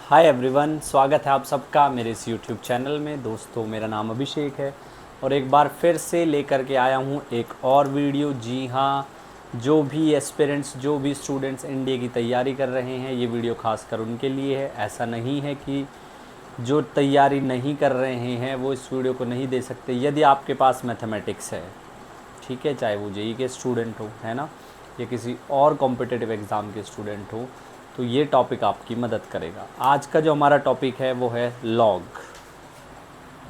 Hi everyone, स्वागत है आप सबका मेरे इस यूट्यूब चैनल में। दोस्तों, मेरा नाम अभिषेक है और एक बार फिर से लेकर के आया हूँ एक और वीडियो। जी हाँ, जो भी एस्पिरेंट्स, जो भी स्टूडेंट्स एनडीए की तैयारी कर रहे हैं, ये वीडियो खासकर उनके लिए है। ऐसा नहीं है कि जो तैयारी नहीं कर रहे हैं वो इस वीडियो को नहीं दे सकते। यदि आपके पास मैथमेटिक्स है, ठीक है, चाहे वो जेई के स्टूडेंट हो, है ना, या किसी और कॉम्पिटिटिव एग्ज़ाम के स्टूडेंट हो, तो ये टॉपिक आपकी मदद करेगा। आज का जो हमारा टॉपिक है वो है लॉग।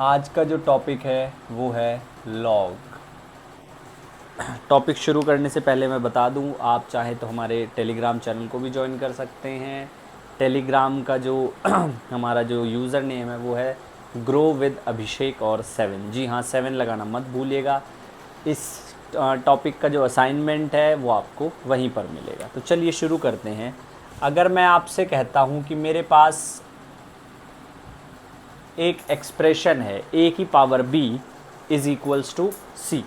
आज का जो टॉपिक है वो है लॉग। टॉपिक शुरू करने से पहले मैं बता दूं, आप चाहे तो हमारे टेलीग्राम चैनल को भी ज्वाइन कर सकते हैं। टेलीग्राम का जो हमारा जो यूज़र नेम है वो है ग्रो विद अभिषेक और 7। जी हाँ, 7 लगाना मत भूलिएगा। इस टॉपिक का जो असाइनमेंट है वो आपको वहीं पर मिलेगा। तो चलिए शुरू करते हैं। अगर मैं आपसे कहता हूँ कि मेरे पास एक एक्सप्रेशन है a की power b is equals to c।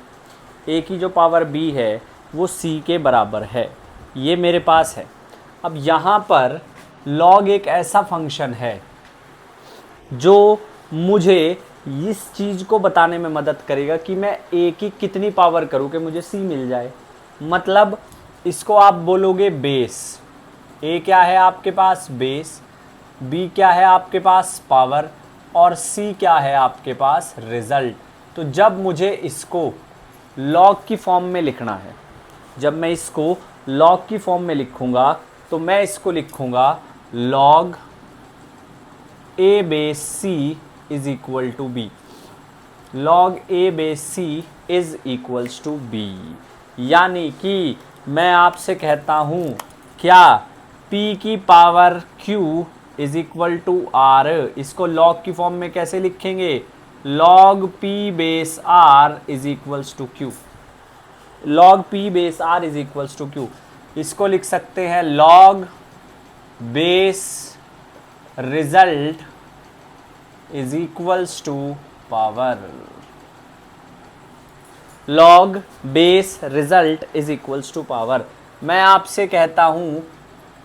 a की जो पावर b है वो c के बराबर है, ये मेरे पास है। अब यहाँ पर log एक ऐसा फंक्शन है जो मुझे इस चीज़ को बताने में मदद करेगा कि मैं a की कितनी पावर करूँ कि मुझे c मिल जाए। मतलब इसको आप बोलोगे बेस। a क्या है आपके पास? बेस। b क्या है आपके पास? पावर। और c क्या है आपके पास? रिजल्ट। तो जब मुझे इसको लॉग की फॉर्म में लिखना है, जब मैं इसको लॉग की फॉर्म में लिखूंगा तो मैं इसको लिखूंगा log a base c is equal to b। Log a base c is equals to b। यानी कि मैं आपसे कहता हूं क्या p की power q is equal to r। इसको लॉग की फॉर्म में कैसे लिखेंगे? Log p base r is equals to q। Log p base r is equals to q। इसको लिख सकते हैं log base result is equals to power. Log base result is equals to power. मैं आपसे कहता हूं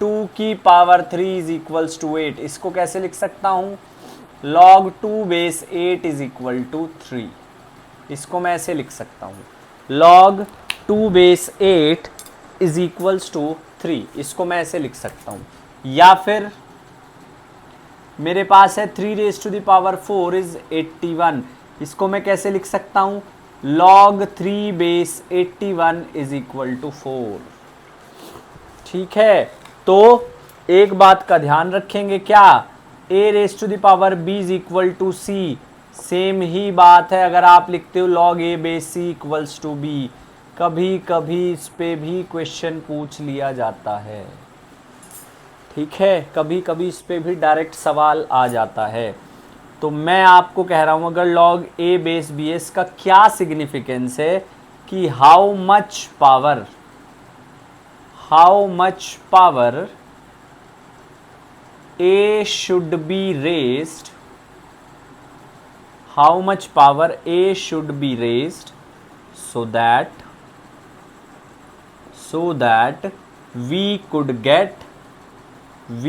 2 की पावर 3 इज इक्वल्स टू 8। इसको कैसे लिख सकता हूं? Log 2 base 8 is equal to 3। इसको मैं ऐसे लिख सकता हूं, log 2 base 8 is equals to 3। इसको मैं ऐसे लिख सकता हूं। या फिर मेरे पास है 3 raise to the power 4 is 81। इसको मैं कैसे लिख सकता हूं? Log 3 base 81 is equal to 4। ठीक है, तो एक बात का ध्यान रखेंगे, क्या a raise to the power b is equal to c। Same ही बात है अगर आप लिखते हो log a base c equals to b। कभी कभी इस पे भी क्वेश्चन पूछ लिया जाता है। ठीक है, कभी कभी इस पे भी डायरेक्ट सवाल आ जाता है। तो मैं आपको कह रहा हूं अगर लॉग a बेस बी, इसका क्या सिग्निफिकेंस है कि how much power a should be raised, how much power a should be raised so that we could get b।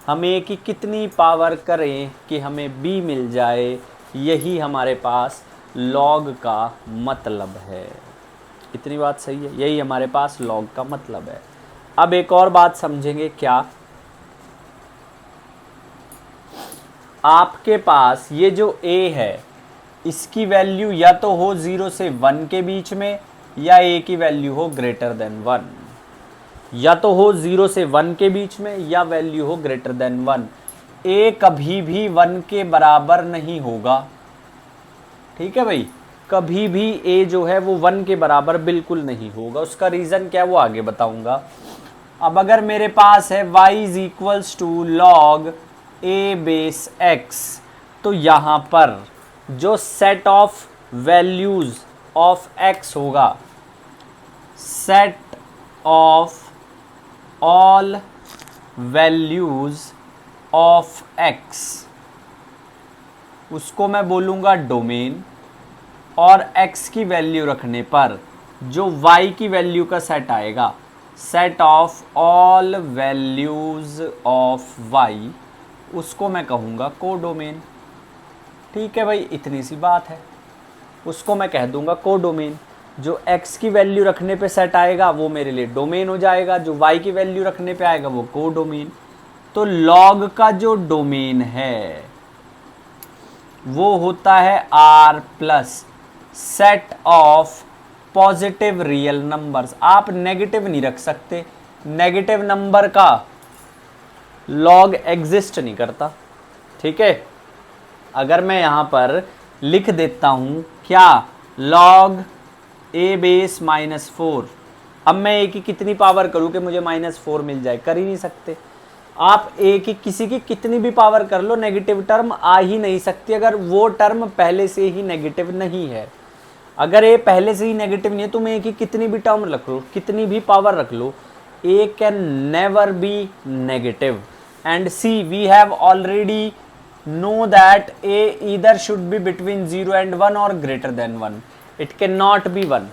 हम a की कितनी पावर करें कि हमें b मिल जाए, यही हमारे पास log का मतलब है। इतनी बात सही है, यही हमारे पास log का मतलब है। अब एक और बात समझेंगे, क्या आपके पास ये जो a है इसकी वैल्यू या तो हो 0 से 1 के बीच में, या a की वैल्यू हो ग्रेटर देन 1। या तो हो 0 से 1 के बीच में या वैल्यू हो ग्रेटर देन 1। a कभी भी 1 के बराबर नहीं होगा। ठीक है भाई, कभी भी a जो है वो 1 के बराबर बिल्कुल नहीं होगा। उसका रीज़न क्या है वो आगे बताऊंगा। अब अगर मेरे पास है y is equals to log a base x, तो यहाँ पर जो set of values of x होगा, set of all values of x, उसको मैं बोलूँगा डोमेन। और x की वैल्यू रखने पर जो y की वैल्यू का सेट आएगा, set of all values of y, उसको मैं कहूँगा कोडोमेन। ठीक है भाई, इतनी सी बात है, उसको मैं कह दूंगा कोडोमेन। जो x की वैल्यू रखने पे सेट आएगा वो मेरे लिए डोमेन हो जाएगा, जो y की वैल्यू रखने पे आएगा वो कोडोमेन। तो लॉग का जो डोमेन है वो होता है r plus set of positive real numbers. आप नेगेटिव नहीं रख सकते, नेगेटिव नंबर का लॉग एग्जिस्ट नहीं करता। ठीक है, अगर मैं यहां पर लिख देता हूं क्या, लॉग a बेस -4, अब मैं a की कितनी पावर करूं कि मुझे -4 मिल जाए, कर ही नहीं सकते। आप a की किसी की कितनी भी पावर कर लो, नेगेटिव टर्म आ ही नहीं सकती अगर वो टर्म पहले से ही नेगेटिव नहीं है। अगर a पहले से ही नेगेटिव नहीं है, तुम a की कितनी भी टर्म रख लो, कितनी भी पावर रख लो, a can never be negative. And c, we have already know that a either should be between 0 and 1 or greater than 1. it cannot be 1,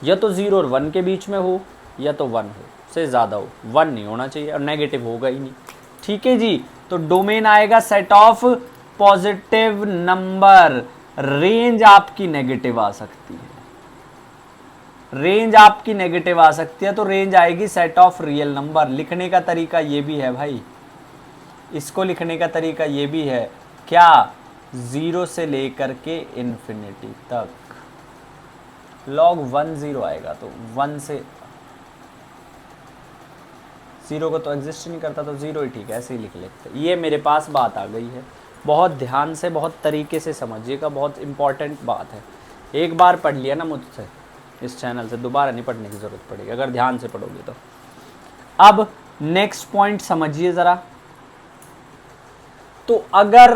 या तो 0 और 1 के बीच में हो या तो 1 हो से ज़्यादा हो, 1 नहीं होना चाहिए और नेगेटिव होगा ही नहीं। ठीक है जी, तो डोमेन आएगा set of positive number. Range आपकी नेगेटिव आ सकती है, रेंज आपकी नेगेटिव आ सकती है, तो रेंज आएगी सेट ऑफ रियल नंबर। लिखने का तरीका ये भी है भाई, इसको लिखने का तरीका ये भी है क्या, 0 से लेकर के इन्फिनिटी तक। लॉग 1 0 आएगा तो 1 से 0 को तो एग्जिस्ट नहीं करता, तो 0 ही ठीक है, ऐसे ही लिख लेते। ये मेरे पास बात आ गई है, बहुत ध्यान से बहुत तरीके से समझिएगा, बहुत इंपॉर्टेंट बात है। एक बार पढ़ लिया ना मुझसे इस चैनल से, दोबारा नहीं पढ़ने की ज़रूरत पड़ेगी अगर ध्यान से पढ़ोगे तो। अब नेक्स्ट पॉइंट समझिए ज़रा। तो अगर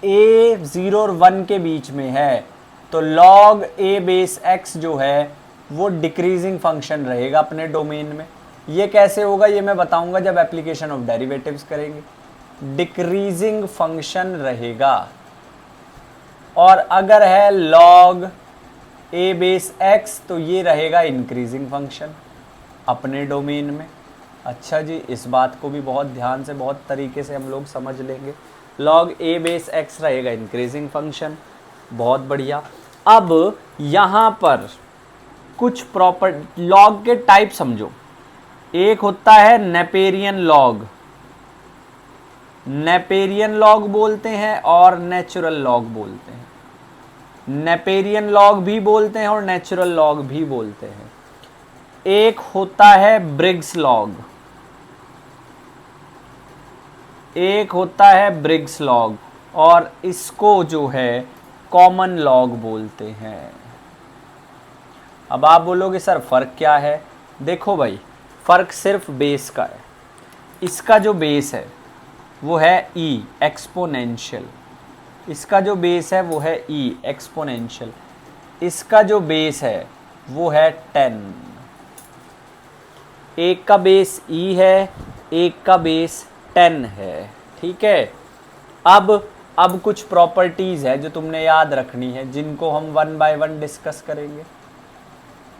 a 0 और 1 के बीच में है तो log a बेस x जो है वो डिक्रीजिंग फंक्शन रहेगा अपने डोमेन में। ये कैसे होगा ये मैं बताऊंगा जब एप्लीकेशन ऑफ डेरिवेटिव्स करेंगे। डिक्रीजिंग फंक्शन रहेगा। और अगर है log a बेस x तो ये रहेगा इंक्रीजिंग फंक्शन अपने डोमेन में। अच्छा जी, इस बात को भी बहुत ध्यान से बहुत तरीके से हम लोग समझ लेंगे। log a बेस x रहेगा इंक्रीजिंग फंक्शन, बहुत बढ़िया। अब यहाँ पर कुछ प्रॉपर लॉग के टाइप समझो। एक होता है नेपेरियन लॉग, नेपेरियन लॉग बोलते हैं और नेचुरल लॉग बोलते हैं। नेपेरियन लॉग भी बोलते हैं और नेचुरल लॉग भी बोलते हैं। एक होता है ब्रिग्स लॉग, एक होता है ब्रिग्स लॉग, और इसको जो है कॉमन लॉग बोलते हैं। अब आप बोलोगे सर फर्क क्या है? देखो भाई, फर्क सिर्फ बेस का है। इसका जो बेस है वो है e एक्सपोनेंशियल, इसका जो बेस है वो है e एक्सपोनेंशियल, इसका जो बेस है वो है 10। एक का बेस e है, एक का बेस 10 है। ठीक है, अब कुछ प्रॉपर्टीज है जो तुमने याद रखनी है, जिनको हम 1 बाय 1 डिस्कस करेंगे।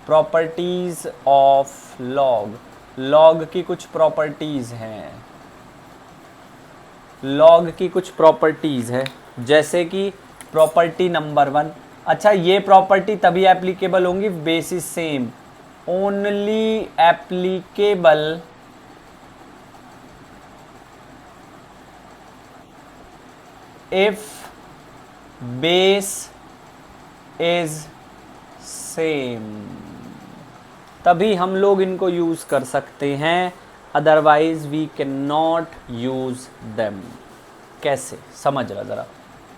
प्रॉपर्टीज ऑफ लॉग, लॉग की कुछ प्रॉपर्टीज हैं, लॉग की कुछ प्रॉपर्टीज है, जैसे कि प्रॉपर्टी नंबर 1। अच्छा, ये प्रॉपर्टी तभी एप्लीकेबल होंगी basis same, only applicable if base is same, तभी हम लोग इनको यूज कर सकते हैं, otherwise we can not use them. कैसे, समझ रहा जरा।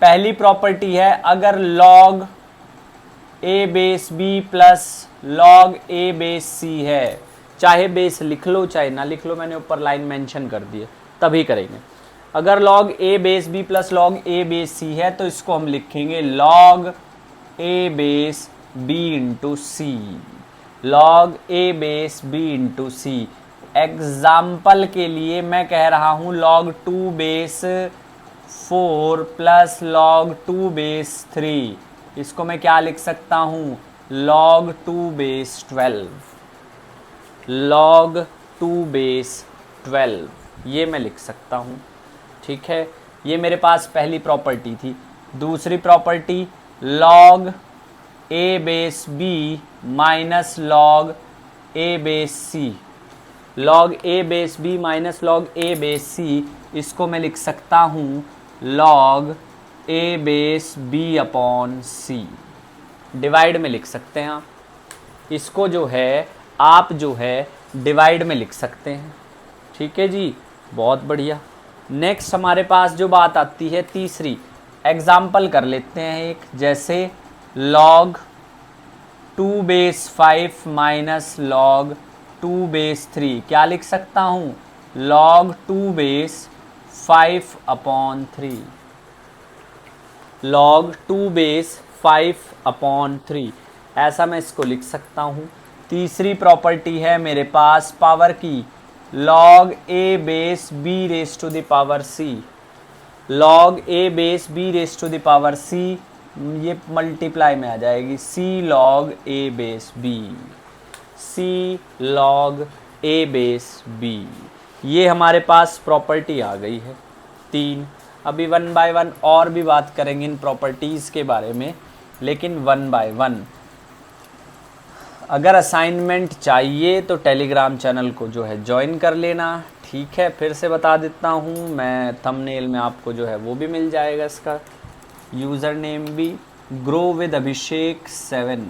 पहली प्रॉपर्टी है, अगर log a base b plus log a base c है, चाहे बेस लिख लो चाहे ना लिख लो, मैंने ऊपर लाइन मेंशन कर दी है, तभी करेंगे। अगर log a base b plus log a base c है तो इसको हम लिखेंगे log a base b into C, log a base b into C. Example के लिए मैं कह रहा हूं log 2 base 4 plus log 2 base 3, इसको मैं क्या लिख सकता हूं, log 2 बेस 12। log 2 बेस 12, ये मैं लिख सकता हूँ। ठीक है, ये मेरे पास पहली प्रॉपर्टी थी। दूसरी property log a base b minus log a base c, log a base b minus log a base c, इसको मैं लिख सकता हूँ log a base b upon c। Divide में लिख सकते हैं आप इसको, जो है आप जो है डिवाइड में लिख सकते हैं। ठीक है जी, बहुत बढ़िया। नेक्स्ट हमारे पास जो बात आती है तीसरी, एग्जाम्पल कर लेते हैं एक, जैसे log 2 base 5 minus log 2 base 3, क्या लिख सकता हूँ log 2 base 5 upon 3, log 2 base 5 upon 3, ऐसा मैं इसको लिख सकता हूँ। तीसरी प्रॉपर्टी है मेरे पास पावर की, log a base b raise to the power c, log a base b raise to the power c, ये मल्टीप्लाई में आ जाएगी c log a base b, c log a base b। ये हमारे पास प्रॉपर्टी आ गई है 3। अभी 1 बाय 1 और भी बात करेंगे इन प्रॉपर्टीज़ के बारे में, लेकिन 1 बाय 1। अगर असाइनमेंट चाहिए तो टेलीग्राम चैनल को जो है ज्वाइन कर लेना। ठीक है, फिर से बता देता हूँ मैं, थंबनेल में आपको जो है वो भी मिल जाएगा, इसका यूज़र नेम भी, grow with Abhishek 7,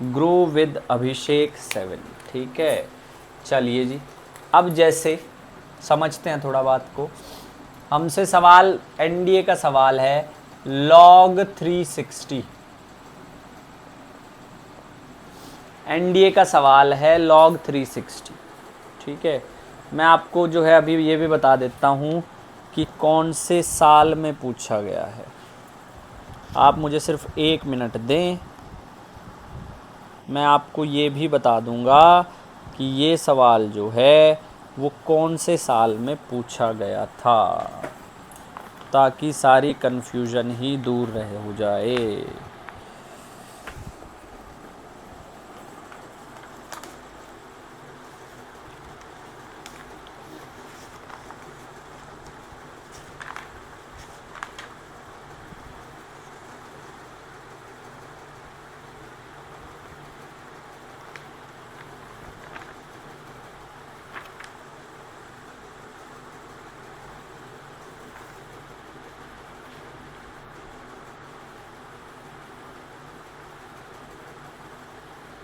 grow with Abhishek 7। ठीक है, चलिए जी, अब जैसे समझते हैं थोड़ा बात को। हमसे सवाल एनडीए का सवाल है log 360, एनडीए का सवाल है log 360। ठीक है, मैं आपको जो है अभी ये भी बता देता हूँ कि कौन से साल में पूछा गया है। आप मुझे सिर्फ 1 मिनट दें, मैं आपको ये भी बता दूँगा कि ये सवाल जो है वो कौन से साल में पूछा गया था, ताकि सारी कन्फ्यूजन ही दूर रहे हो जाए।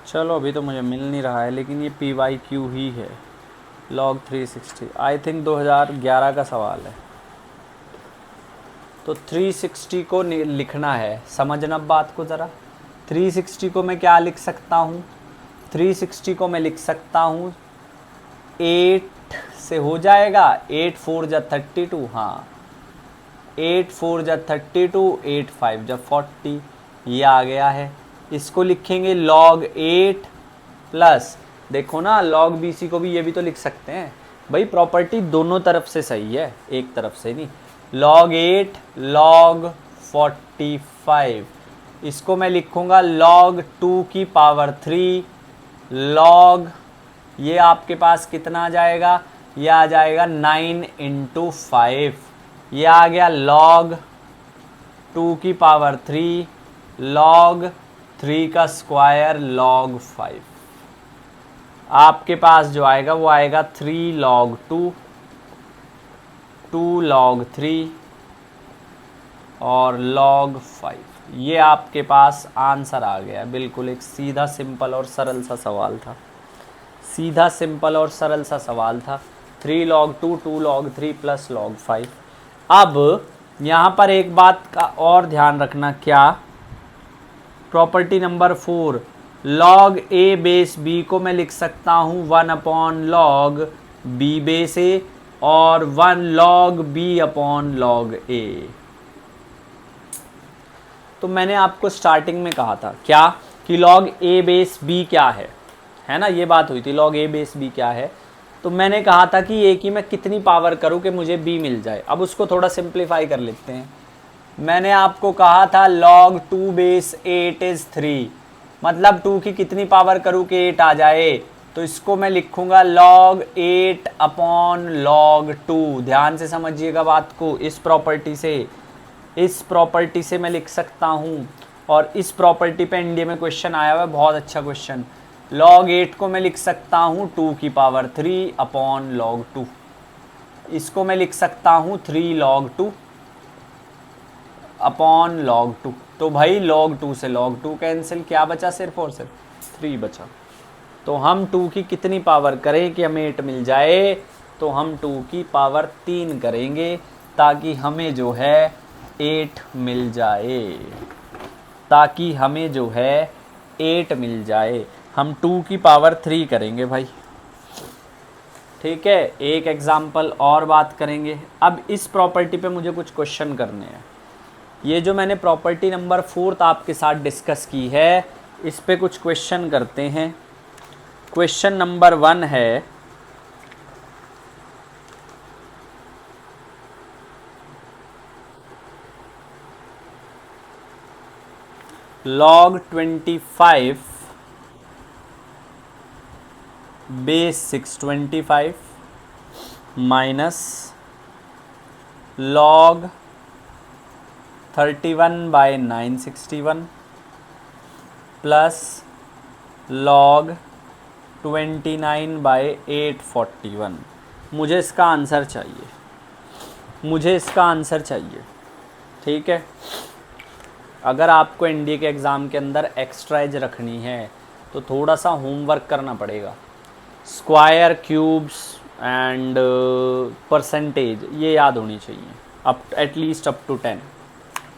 चलो अभी तो मुझे मिल नहीं रहा है, लेकिन ये PYQ ही है, log 360। आई थिंक 2011 का सवाल है। तो 360 को लिखना है, समझना बात को ज़रा। 360 को मैं क्या लिख सकता हूँ, 360 को मैं लिख सकता हूँ 8 से हो जाएगा, 8 4 जा 32, हाँ 8 4 जा 32, 8 5 जा 40, ये आ गया है। इसको लिखेंगे log 8 प्लस, देखो ना log BC को भी ये भी तो लिख सकते हैं भाई, प्रॉपर्टी दोनों तरफ से सही है, एक तरफ से नहीं। log 8 log 45, इसको मैं लिखूंगा log 2 की पावर 3 log, ये आपके पास कितना आ जाएगा, ये आ जाएगा 9 × 5, ये आ गया log 2 की पावर 3 log 3 का स्क्वायर log 5। आपके पास जो आएगा वो आएगा 3 log 2, 2 log 3 और log 5। ये आपके पास आंसर आ गया। बिल्कुल एक सीधा सिंपल और सरल सा सवाल था, सीधा सिंपल और सरल सा सवाल था। 3 log 2, 2 log 3 प्लस log 5। अब यहाँ पर एक बात का और ध्यान रखना, क्या, property number 4, log a base b को मैं लिख सकता हूँ 1 upon log b base a और 1 log b upon log a। तो मैंने आपको स्टार्टिंग में कहा था क्या, कि log a बेस b क्या है ना, ये बात हुई थी log a बेस b क्या है। तो मैंने कहा था कि a की मैं कितनी पावर करूँ कि मुझे b मिल जाए। अब उसको थोड़ा सिंप्लीफाई कर लेते हैं। मैंने आपको कहा था log 2 बेस 8 इज़ 3, मतलब 2 की कितनी पावर करूँ कि 8 आ जाए, तो इसको मैं लिखूंगा log 8 अपॉन log 2। ध्यान से समझिएगा बात को, इस प्रॉपर्टी से मैं लिख सकता हूँ। और इस प्रॉपर्टी पे एनडीए में क्वेश्चन आया हुआ है, बहुत अच्छा क्वेश्चन। log 8 को मैं लिख सकता हूँ 2 की पावर 3 अपॉन log 2। इसको मैं लिख सकता हूँ 3 log 2 अपॉन log 2। तो भाई log 2 से log 2 कैंसिल, क्या बचा सिर्फ और सिर्फ 3 बचा। तो हम 2 की कितनी पावर करें कि हमें 8 मिल जाए, तो हम 2 की पावर 3 करेंगे ताकि हमें जो है 8 मिल जाए, ताकि हमें जो है 8 मिल जाए। हम 2 की पावर 3 करेंगे भाई, ठीक है। एक एग्जाम्पल और बात करेंगे। अब इस प्रॉपर्टी पे मुझे कुछ क्वेश्चन करने हैं। ये जो मैंने प्रॉपर्टी नंबर 4 आपके साथ डिस्कस की है, इस पे कुछ क्वेश्चन करते हैं। क्वेश्चन नंबर 1 है, log 25 base 625 minus log 31/961 plus log 29/841। मुझे इसका आंसर चाहिए, ठीक है। अगर आपको एनडीए के एग्ज़ाम के अंदर एक्स्ट्रा एज रखनी है तो थोड़ा सा होमवर्क करना पड़ेगा। स्क्वायर, क्यूब्स एंड परसेंटेज ये याद होनी चाहिए, अप एटलीस्ट अप टू 10।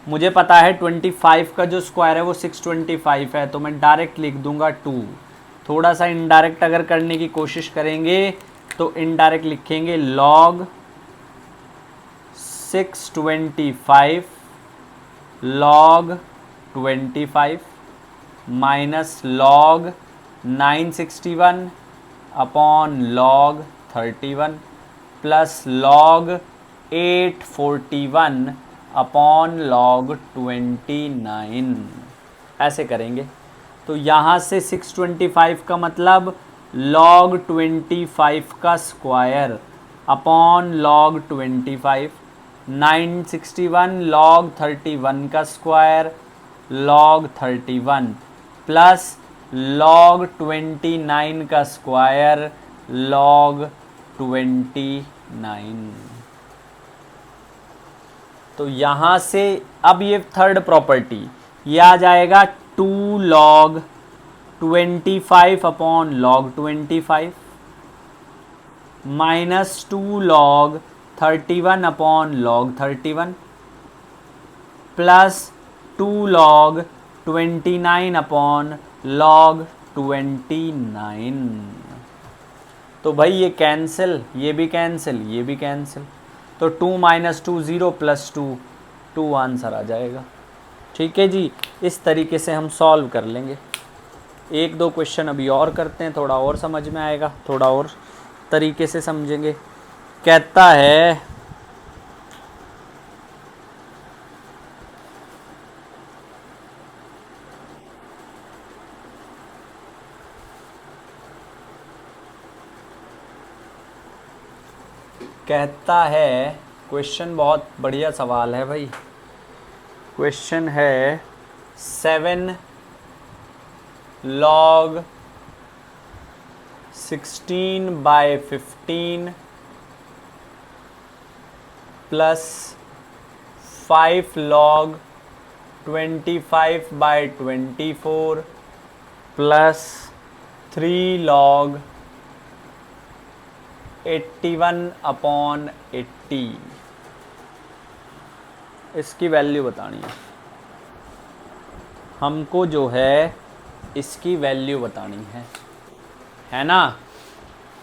मुझे पता है 25 का जो स्क्वायर है वो 625 है, तो मैं डायरेक्ट लिख दूंगा 2। थोड़ा सा इनडायरेक्ट अगर करने की कोशिश करेंगे तो इनडायरेक्ट लिखेंगे log 625 log 25 minus log 961 upon log 31 plus log 841 upon log 29। ऐसे करेंगे तो यहाँ से 625 का मतलब log 25 का स्क्वायर अपॉन log 25, 961 log 31 का स्क्वायर log 31 प्लस log 29 का स्क्वायर log 29। तो यहाँ से अब ये थर्ड प्रॉपर्टी, ये आ जाएगा 2 log 25 upon log 25 minus 2 log 31 upon log 31 plus 2 log 29 upon log 29। तो भाई ये कैंसिल, ये भी कैंसिल, ये भी कैंसिल, तो 2 माइनस 2 0 प्लस 2 2 आंसर आ जाएगा। ठीक है जी, इस तरीके से हम सॉल्व कर लेंगे। एक दो क्वेश्चन अभी और करते हैं, थोड़ा और समझ में आएगा, थोड़ा और तरीके से समझेंगे। कहता है क्वेश्चन बहुत बढ़िया सवाल है भाई। क्वेश्चन है 7 log 16/15 plus 5 log 25/24 plus 3 log 81/80। इसकी वैल्यू बतानी है हमको, जो है इसकी वैल्यू बतानी है ना।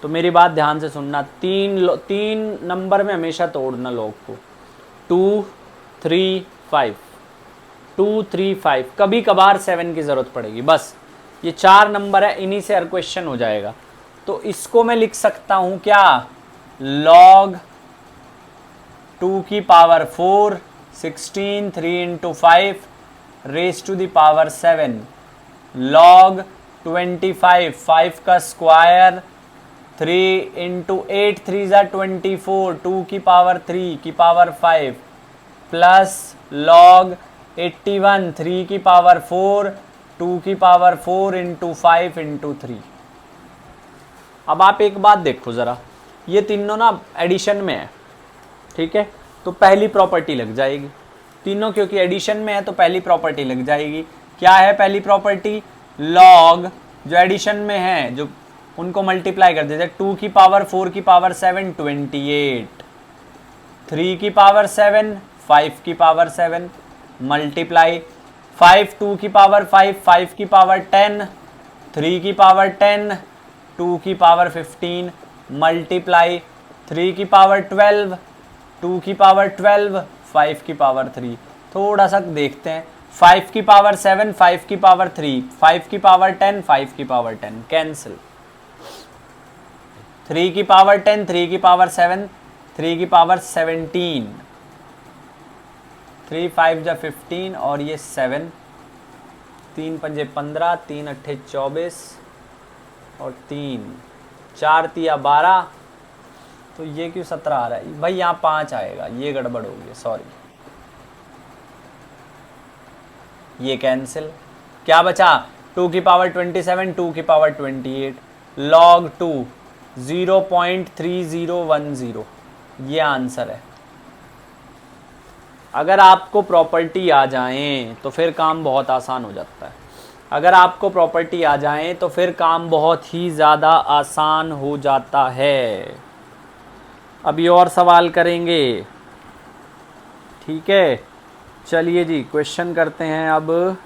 तो मेरी बात ध्यान से सुनना, तीन नंबर में हमेशा तोड़ना लॉग को, 2 3 5, 2 3 5, कभी कभार 7 की ज़रूरत पड़ेगी, बस ये 4 नंबर है, इन्हीं से हर क्वेश्चन हो जाएगा। तो इसको मैं लिख सकता हूँ क्या, log 2 की power 4 16 3 into 5 raise to the power 7 log 25, 5 का स्क्वायर 3 इंटू 8 3 ज़ा 24, 2 की पावर 3 की पावर 5 प्लस log 81, 3 की पावर 4 2 की पावर 4 इंटू 5 इंटू 3। अब आप एक बात देखो ज़रा, ये तीनों ना एडिशन में है, ठीक है, तो पहली प्रॉपर्टी लग जाएगी तीनों, क्योंकि एडिशन में है तो पहली प्रॉपर्टी लग जाएगी। क्या है पहली प्रॉपर्टी? लॉग जो एडिशन में है जो उनको मल्टीप्लाई कर देते, 2 की पावर 4 की पावर 7 28, 3 की पावर 7 5 की पावर 7 मल्टीप्लाई 5 2 की पावर 5 5 की पावर 10 3 की पावर 10 2 की पावर 15 मल्टीप्लाई 3 की पावर 12 2 की पावर 12 5 की पावर 3। थोड़ा सा देखते हैं, 5 की पावर 7 5 की पावर 3 5 की पावर 10 5 की पावर 10 कैंसिल, 3 की पावर 10 3 की पावर 7 3 की पावर 17, 3 5 जा 15 और ये 7, 3 पंजे 15 3 अट्ठे 24 और 3 4 तिया 12, तो ये क्यों 17 आ रहा है भाई? यहाँ 5 आएगा, ये गड़बड़ हो गई, सॉरी। ये कैंसिल, क्या बचा? 2 की पावर 27 2 की पावर 28 log 2 0.3010, ये आंसर है। अगर आपको प्रॉपर्टी आ जाएं तो फिर काम बहुत आसान हो जाता है। अगर आपको प्रॉपर्टी आ जाएं तो फिर काम बहुत ही ज़्यादा आसान हो जाता है। अभी और सवाल करेंगे, ठीक है? चलिए जी क्वेश्चन करते हैं। अब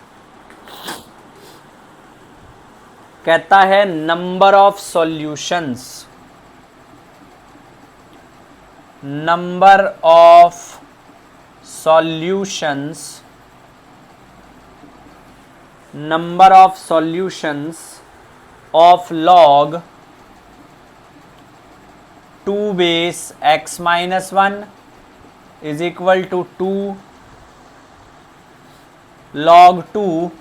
कहता है number of solutions, number of solutions, number of solutions of log 2 base x minus 1 is equal to 2 log 2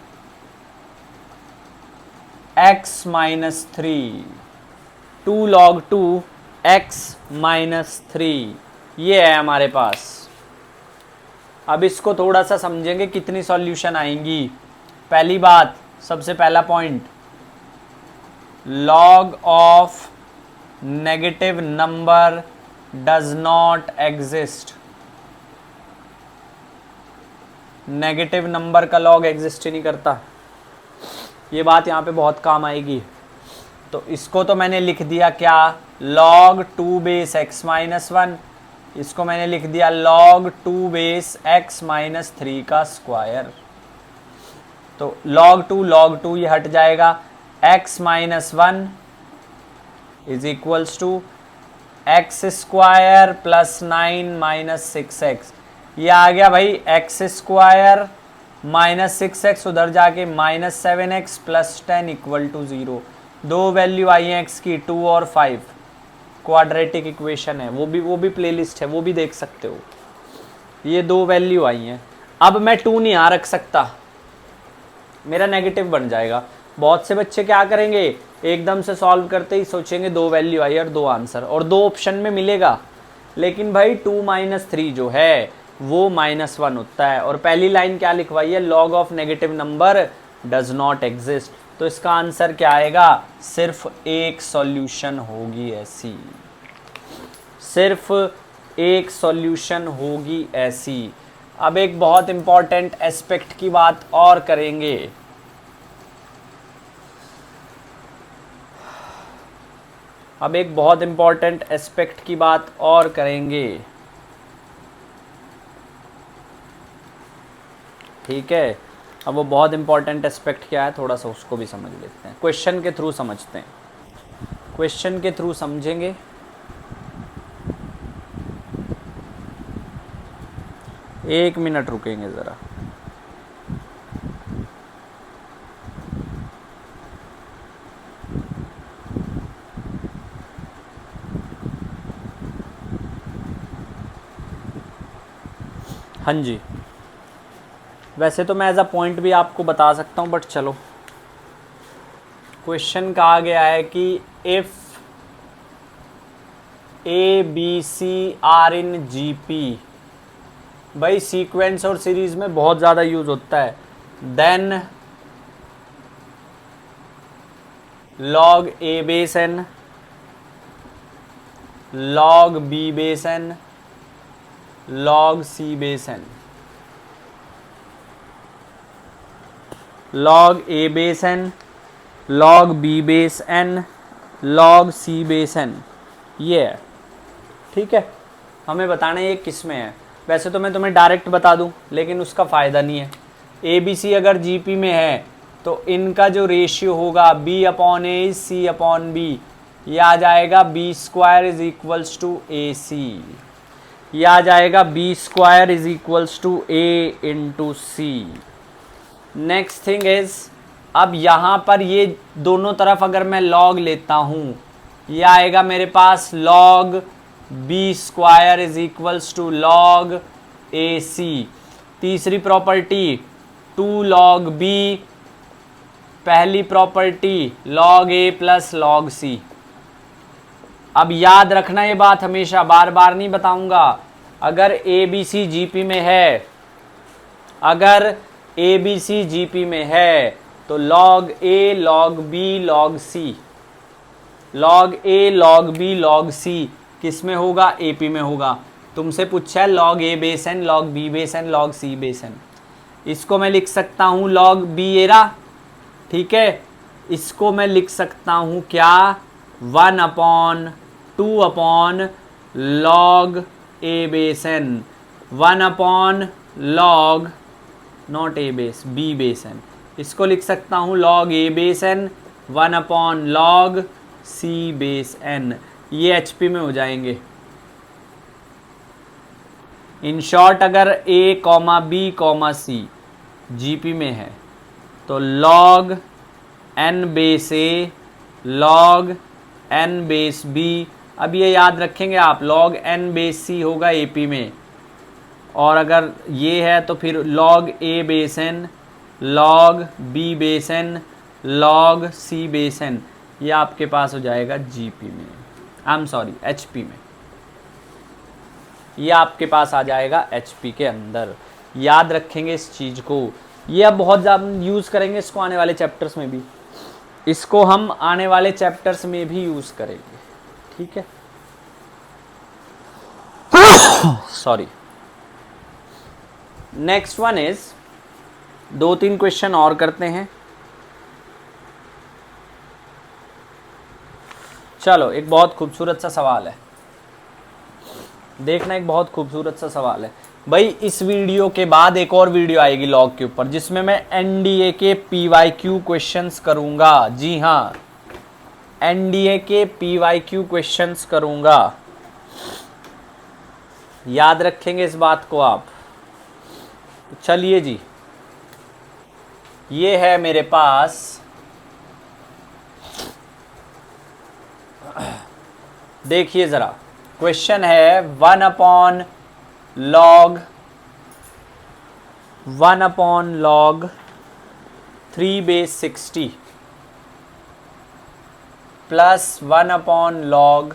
x minus 3, 2 log 2 x minus 3, ये है हमारे पास। अब इसको थोड़ा सा समझेंगे कितनी सॉल्यूशन आएंगी। पहली बात, सबसे पहला point, log of negative number does not exist, negative number का log एग्जिस्ट ही नहीं करता। ये बात यहाँ पे बहुत काम आएगी। तो इसको तो मैंने लिख दिया क्या, log 2 base x minus 1, इसको मैंने लिख दिया log 2 base x minus 3 का स्क्वायर। तो log 2 ये हट जाएगा, x minus 1 is equals to X square plus 9 minus 6x, ये आ गया भाई एक्स स्क्वायर माइनस 6x, उधर जाके minus 7x plus 10 equal to 0। दो वैल्यू आई हैं x की, 2 और 5, क्वाड्रेटिक इक्वेशन है, वो भी प्लेलिस्ट है, वो भी देख सकते हो। ये दो वैल्यू आई हैं। अब मैं 2 नहीं यहाँ रख सकता, मेरा नेगेटिव बन जाएगा। बहुत से बच्चे क्या करेंगे, एकदम से सॉल्व करते ही सोचेंगे 2 वैल्यू आई और 2 आंसर, और 2 ऑप्शन में मिलेगा, लेकिन भाई 2 माइनस 3 जो है वो -1 होता है। और पहली लाइन क्या लिखवाई है, log of negative number does not exist. तो इसका आंसर क्या आएगा, सिर्फ एक सॉल्यूशन होगी ऐसी, सिर्फ एक सॉल्यूशन होगी ऐसी। अब एक बहुत इंपॉर्टेंट एस्पेक्ट की बात और करेंगे। अब एक बहुत इंपॉर्टेंट एस्पेक्ट की बात और करेंगे, ठीक है? अब वो बहुत इंपॉर्टेंट एस्पेक्ट क्या है, थोड़ा सा उसको भी समझ लेते हैं, क्वेश्चन के थ्रू समझते हैं, क्वेश्चन के थ्रू समझेंगे। एक मिनट रुकेंगे ज़रा। हाँ जी, वैसे तो मैं एज अ पॉइंट भी आपको बता सकता हूँ, बट चलो क्वेश्चन कहा गया है कि if A B C are in GP, भाई सीक्वेंस और सीरीज में बहुत ज़्यादा यूज होता है, then log a base n, log b base n, log c base n, log a base n, log b base n, log c base n, ये है। ठीक है, हमें बताना है ये किस में है। वैसे तो मैं तुम्हें डायरेक्ट बता दूं, लेकिन उसका फ़ायदा नहीं है। ए बी सी अगर जीपी में है तो इनका जो रेशियो होगा b upon A is C upon B, ये आ जाएगा B square is equals to A C, ये आ जाएगा B square is equals to A into C. Next thing is, अब यहाँ पर ये दोनों तरफ अगर मैं log लेता हूँ, ये आएगा मेरे पास log B square is equals to log A C. तीसरी प्रॉपर्टी 2 log b, पहली property log a plus log c। अब याद रखना ये बात हमेशा, बार बार नहीं बताऊंगा। अगर ए बी सी जीपी में है, अगर ए बी सी जीपी में है तो log a log b log c, log a log b log c किस में होगा? एपी में होगा। तुमसे पूछा है log a base n log b base n log c base n, इसको मैं लिख सकता हूँ log b एरा, ठीक है। इसको मैं लिख सकता हूँ क्या? 1 upon 2 upon log a base n, 1 upon log not a base b base n, इसको लिख सकता हूँ log a base n, 1 upon log c base n। ये HP में हो जाएंगे। इन शॉर्ट अगर a comma b comma c GP में है तो log n base a log n base b, अब ये याद रखेंगे आप, log n बेस c होगा AP में, और अगर ये है तो फिर log a base n log b base n log c base n, ये आपके पास हो जाएगा GP में, आई एम सॉरी HP में, ये आपके पास आ जाएगा HP के अंदर। याद रखेंगे इस चीज़ को, ये अब बहुत ज़्यादा यूज़ करेंगे इसको आने वाले चैप्टर्स में भी, इसको हम आने वाले चैप्टर्स में भी यूज़ करेंगे, ठीक है। Sorry. Next one is, 2-3 question और करते हैं। चलो, एक बहुत खूबसूरत सा सवाल है, देखना, एक बहुत खूबसूरत सा सवाल है भाई। इस वीडियो के बाद एक और वीडियो आएगी लॉग के ऊपर, जिसमें मैं एनडीए के पीवाईक्यू क्वेश्चंस करूंगा। जी हाँ, एनडीए के पीवाईक्यू क्वेश्चंस करूंगा, याद रखेंगे इस बात को आप। चलिए जी, ये है मेरे पास देखिए ज़रा, क्वेश्चन है 1 upon log 3 base 60 plus 1 upon log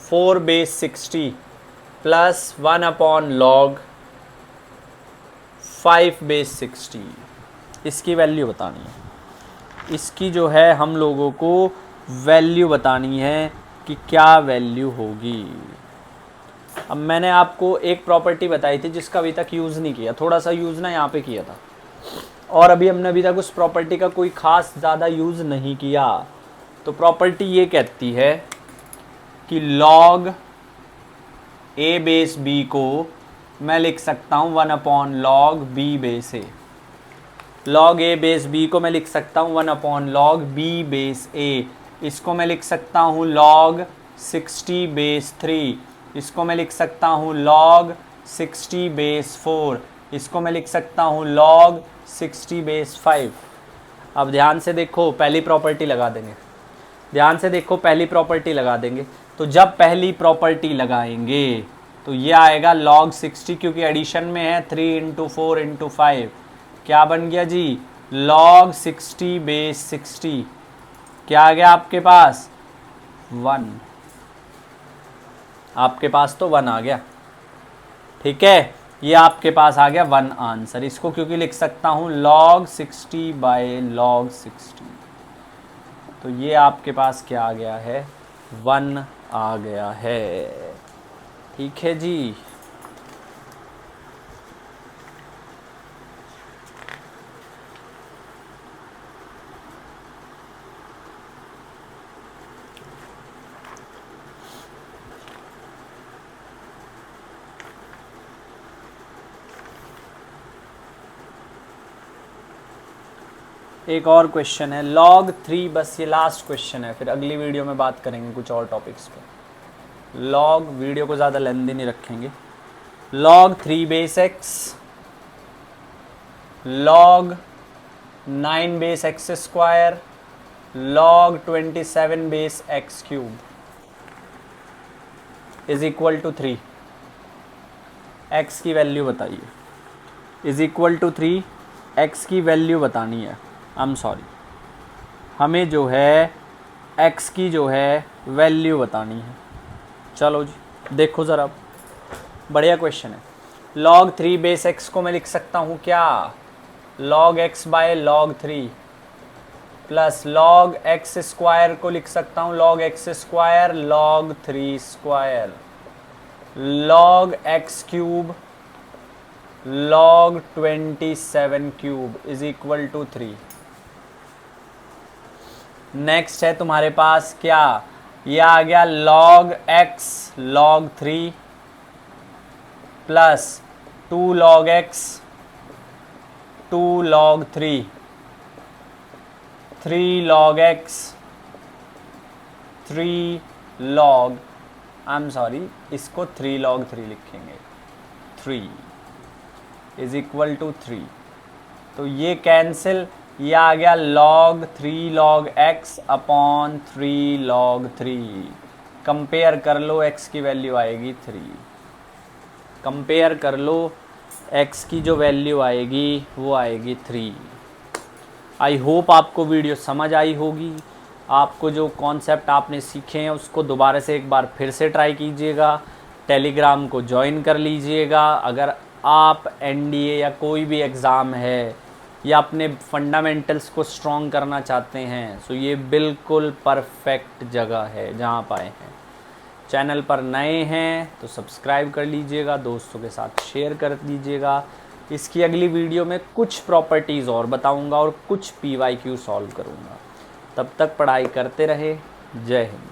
4 base 60 plus 1 upon log 5 base 60। इसकी वैल्यू बतानी है, इसकी जो है हम लोगों को वैल्यू बतानी है कि क्या वैल्यू होगी। अब मैंने आपको एक प्रॉपर्टी बताई थी जिसका अभी तक यूज़ नहीं किया, थोड़ा सा यूज़ ना यहाँ पे किया था, और अभी हमने अभी तक उस प्रॉपर्टी का कोई ख़ास ज़्यादा यूज़ नहीं किया। तो प्रॉपर्टी ये कहती है कि log a बेस b को मैं लिख सकता हूँ 1 upon log b base a, log a base b को मैं लिख सकता हूँ 1 upon log b base a, इसको मैं लिख सकता हूँ log 60 बेस 3, इसको मैं लिख सकता हूँ log 60 बेस 4, इसको मैं लिख सकता हूँ log 60 बेस 5। अब ध्यान से देखो, पहली प्रॉपर्टी लगा देंगे, ध्यान से देखो, पहली प्रॉपर्टी लगा देंगे। तो जब पहली प्रॉपर्टी लगाएंगे तो ये आएगा log 60, क्योंकि एडिशन में है 3 × 4 × 5, क्या बन गया जी log 60 बेस 60 क्या आ गया आपके पास 1, आपके पास तो 1 आ गया, ठीक है। ये आपके पास आ गया 1 आंसर। इसको क्योंकि लिख सकता हूं log 60 बाय log 60, तो ये आपके पास क्या आ गया है 1 आ गया है, ठीक है जी। एक और क्वेश्चन है log 3, बस ये लास्ट क्वेश्चन है, फिर अगली वीडियो में बात करेंगे कुछ और टॉपिक्स पे। log वीडियो को ज़्यादा लेंथी नहीं रखेंगे। log 3 base x, log 9 base x square, log 27 base x cube is equal to 3। x की वैल्यू बताइए, इज इक्वल टू 3, x की वैल्यू बतानी है। आई एम सॉरी, हमें जो है x की जो है वैल्यू बतानी है। चलो जी देखो ज़रा, बढ़िया क्वेश्चन है। log 3 बेस x को मैं लिख सकता हूँ क्या log x by log 3, plus log x square को लिख सकता हूँ log x square log 3 square, log x cube log 27 cube is equal to 3। Next है तुम्हारे पास क्या, ये आ गया log x log 3 plus 2 log x 2 log 3 3 log x 3 log, I am sorry इसको 3 log 3 लिखेंगे, 3 इज इक्वल टू 3। तो ये cancel, ये आ गया log 3 log x upon 3 log 3। Compare कर लो, x की वैल्यू आएगी 3। कंपेयर कर लो, x की जो वैल्यू आएगी वो आएगी 3। आई होप आपको वीडियो समझ आई होगी। आपको जो कॉन्सेप्ट आपने सीखे हैं उसको दोबारा से एक बार फिर से ट्राई कीजिएगा, टेलीग्राम को ज्वाइन कर लीजिएगा। अगर आप एनडीए या कोई भी एग्ज़ाम है या अपने फंडामेंटल्स को स्ट्रॉन्ग करना चाहते हैं, सो ये बिल्कुल परफेक्ट जगह है जहाँ पाए हैं। चैनल पर नए हैं तो सब्सक्राइब कर लीजिएगा, दोस्तों के साथ शेयर कर दीजिएगा। इसकी अगली वीडियो में कुछ प्रॉपर्टीज़ और बताऊंगा और कुछ PYQ सॉल्व करूंगा। तब तक पढ़ाई करते रहे। जय हिंद।